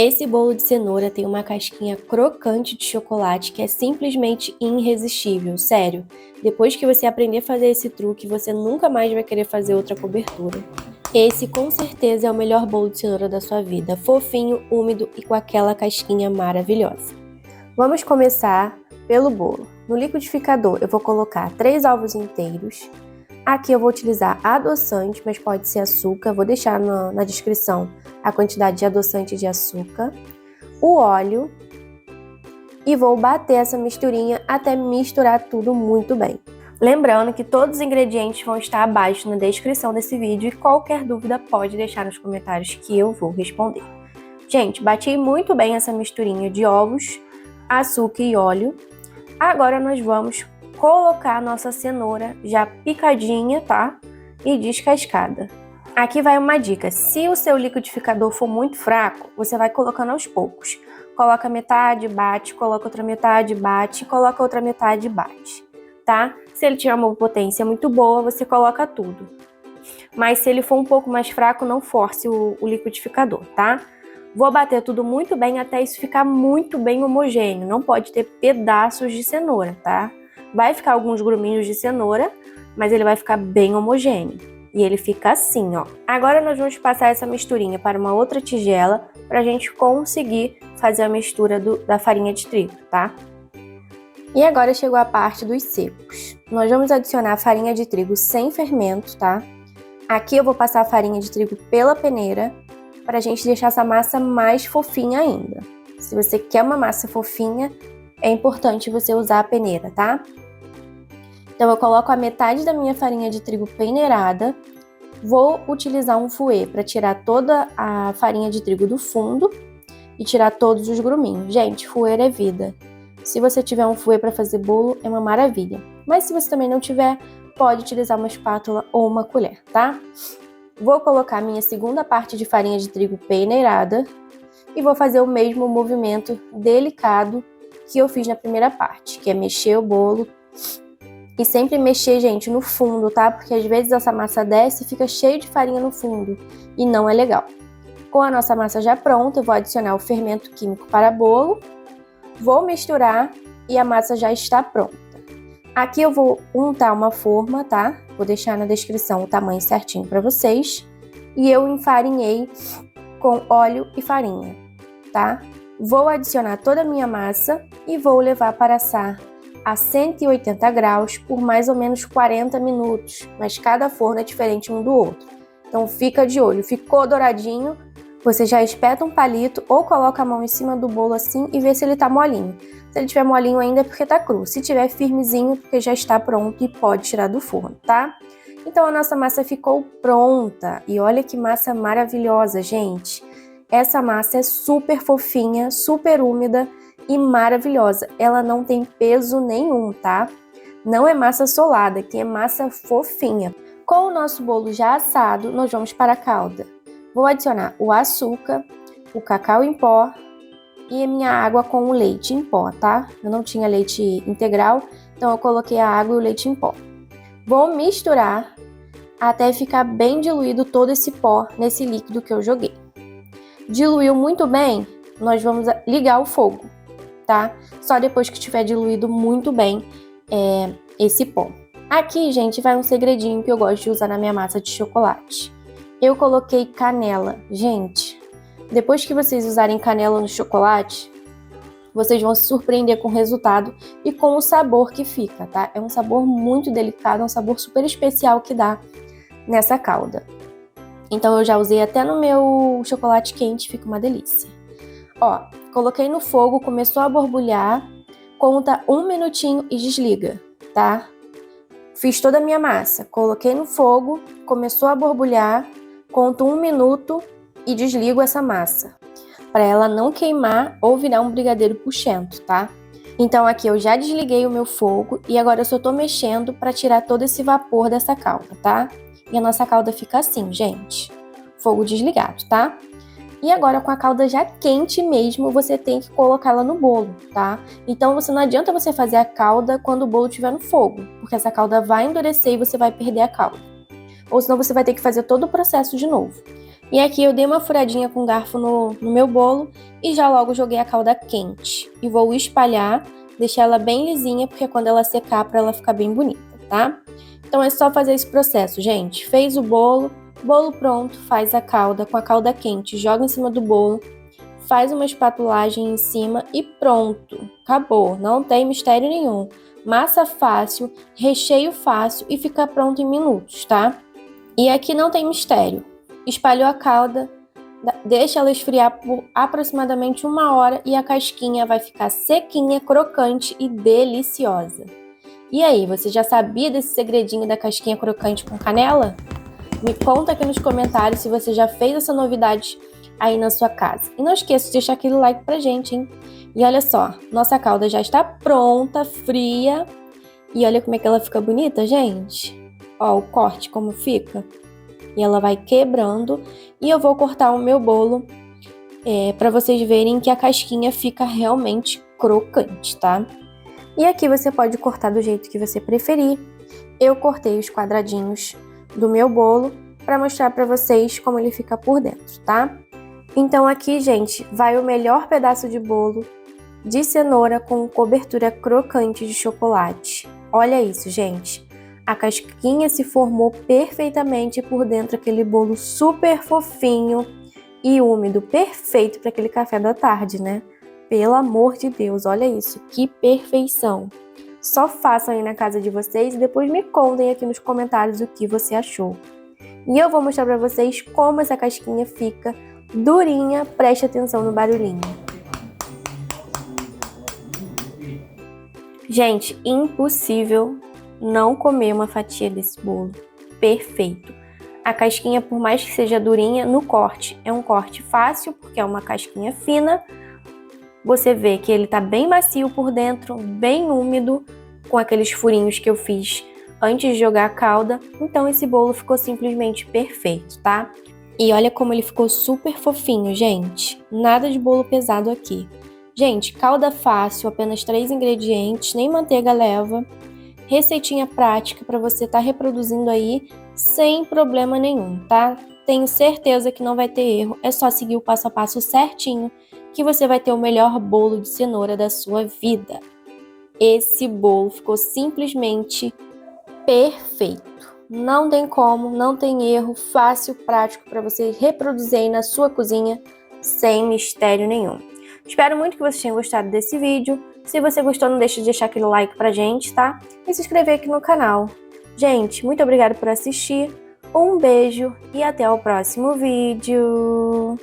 Esse bolo de cenoura tem uma casquinha crocante de chocolate que é simplesmente irresistível, sério. Depois que você aprender a fazer esse truque, você nunca mais vai querer fazer outra cobertura. Esse com certeza é o melhor bolo de cenoura da sua vida, fofinho, úmido e com aquela casquinha maravilhosa. Vamos começar pelo bolo. No liquidificador eu vou colocar 3 ovos inteiros. Aqui eu vou utilizar adoçante, mas pode ser açúcar. Vou deixar na descrição a quantidade de adoçante de açúcar. O óleo. E vou bater essa misturinha até misturar tudo muito bem. Lembrando que todos os ingredientes vão estar abaixo na descrição desse vídeo e qualquer dúvida pode deixar nos comentários que eu vou responder. Gente, bati muito bem essa misturinha de ovos, açúcar e óleo. Agora nós vamos colocar a nossa cenoura já picadinha, tá? E descascada. Aqui vai uma dica, se o seu liquidificador for muito fraco, você vai colocando aos poucos. Coloca metade, bate, coloca outra metade, bate, coloca outra metade, bate, tá? Se ele tiver uma potência muito boa, você coloca tudo. Mas se ele for um pouco mais fraco, não force o liquidificador, tá? Vou bater tudo muito bem até isso ficar muito bem homogêneo, não pode ter pedaços de cenoura, tá? Vai ficar alguns gruminhos de cenoura, mas ele vai ficar bem homogêneo. E ele fica assim, ó. Agora nós vamos passar essa misturinha para uma outra tigela para a gente conseguir fazer a mistura da farinha de trigo, tá? E agora chegou a parte dos secos. Nós vamos adicionar a farinha de trigo sem fermento, tá? Aqui eu vou passar a farinha de trigo pela peneira para a gente deixar essa massa mais fofinha ainda. Se você quer uma massa fofinha, é importante você usar a peneira, tá? Então eu coloco a metade da minha farinha de trigo peneirada. Vou utilizar um fouet para tirar toda a farinha de trigo do fundo e tirar todos os gruminhos. Gente, fouet é vida. Se você tiver um fouet para fazer bolo, é uma maravilha. Mas se você também não tiver, pode utilizar uma espátula ou uma colher, tá? Vou colocar a minha segunda parte de farinha de trigo peneirada e vou fazer o mesmo movimento delicado que eu fiz na primeira parte, que é mexer o bolo. E sempre mexer, gente, no fundo, tá? Porque às vezes essa massa desce e fica cheio de farinha no fundo e não é legal. Com a nossa massa já pronta, eu vou adicionar o fermento químico para bolo. Vou misturar e a massa já está pronta. Aqui eu vou untar uma forma, tá? Vou deixar na descrição o tamanho certinho para vocês. E eu enfarinhei com óleo e farinha, tá? Vou adicionar toda a minha massa e vou levar para assar a 180 graus por mais ou menos 40 minutos, mas cada forno é diferente um do outro. Então fica de olho, ficou douradinho, você já espeta um palito ou coloca a mão em cima do bolo assim e vê se ele tá molinho. Se ele tiver molinho ainda é porque tá cru, se tiver firmezinho porque já está pronto e pode tirar do forno, tá? Então a nossa massa ficou pronta e olha que massa maravilhosa, gente. Essa massa é super fofinha, super úmida e maravilhosa. Ela não tem peso nenhum, tá? Não é massa solada, que é massa fofinha. Com o nosso bolo já assado, nós vamos para a calda. Vou adicionar o açúcar, o cacau em pó e a minha água com o leite em pó, tá? Eu não tinha leite integral, então eu coloquei a água e o leite em pó. Vou misturar até ficar bem diluído todo esse pó nesse líquido que eu joguei. Diluiu muito bem, nós vamos ligar o fogo, tá? Só depois que tiver diluído muito bem esse pó. Aqui, gente, vai um segredinho que eu gosto de usar na minha massa de chocolate. Eu coloquei canela. Gente, depois que vocês usarem canela no chocolate, vocês vão se surpreender com o resultado e com o sabor que fica, tá? É um sabor muito delicado, um sabor super especial que dá nessa calda. Então eu já usei até no meu chocolate quente, fica uma delícia. Ó, coloquei no fogo, começou a borbulhar, conta 1 minutinho e desliga, tá? Fiz toda a minha massa, coloquei no fogo, começou a borbulhar, conto 1 minuto e desligo essa massa, para ela não queimar ou virar um brigadeiro puxento, tá? Então aqui eu já desliguei o meu fogo e agora eu só tô mexendo para tirar todo esse vapor dessa calda, tá? E a nossa calda fica assim, gente, fogo desligado, tá? E agora com a calda já quente mesmo, você tem que colocá-la no bolo, tá? Então não adianta você fazer a calda quando o bolo estiver no fogo, porque essa calda vai endurecer e você vai perder a calda. Ou senão você vai ter que fazer todo o processo de novo. E aqui eu dei uma furadinha com garfo no meu bolo e já logo joguei a calda quente. E vou espalhar, deixar ela bem lisinha, porque quando ela secar, para ela ficar bem bonita, tá? Então é só fazer esse processo, gente. Fez o bolo pronto, faz a calda com a calda quente, joga em cima do bolo, faz uma espatulagem em cima e pronto. Acabou, não tem mistério nenhum. Massa fácil, recheio fácil e fica pronto em minutos, tá? E aqui não tem mistério. Espalhou a calda, deixa ela esfriar por aproximadamente 1 hora e a casquinha vai ficar sequinha, crocante e deliciosa. E aí, você já sabia desse segredinho da casquinha crocante com canela? Me conta aqui nos comentários se você já fez essa novidade aí na sua casa. E não esqueça de deixar aquele like pra gente, hein? E olha só, nossa calda já está pronta, fria. E olha como é que ela fica bonita, gente. Ó, o corte como fica. E ela vai quebrando. E eu vou cortar o meu bolo para vocês verem que a casquinha fica realmente crocante, tá? E aqui você pode cortar do jeito que você preferir. Eu cortei os quadradinhos do meu bolo para mostrar para vocês como ele fica por dentro, tá? Então aqui, gente, vai o melhor pedaço de bolo de cenoura com cobertura crocante de chocolate. Olha isso, gente. A casquinha se formou perfeitamente por dentro, aquele bolo super fofinho e úmido, perfeito para aquele café da tarde, né? Pelo amor de Deus, olha isso, que perfeição! Só façam aí na casa de vocês e depois me contem aqui nos comentários o que você achou. E eu vou mostrar para vocês como essa casquinha fica durinha, preste atenção no barulhinho. Gente, impossível não comer uma fatia desse bolo. Perfeito. A casquinha, por mais que seja durinha, no corte é um corte fácil, porque é uma casquinha fina. Você vê que ele tá bem macio por dentro, bem úmido, com aqueles furinhos que eu fiz antes de jogar a calda. Então esse bolo ficou simplesmente perfeito, tá? E olha como ele ficou super fofinho, gente. Nada de bolo pesado aqui. Gente, calda fácil, apenas 3 ingredientes, nem manteiga leva. Receitinha prática para você estar reproduzindo aí sem problema nenhum, tá? Tenho certeza que não vai ter erro, é só seguir o passo a passo certinho que você vai ter o melhor bolo de cenoura da sua vida. Esse bolo ficou simplesmente perfeito. Não tem como, não tem erro, fácil, prático para você reproduzir aí na sua cozinha sem mistério nenhum. Espero muito que vocês tenham gostado desse vídeo. Se você gostou, não deixe de deixar aquele like pra gente, tá? E se inscrever aqui no canal. Gente, muito obrigada por assistir. Um beijo e até o próximo vídeo.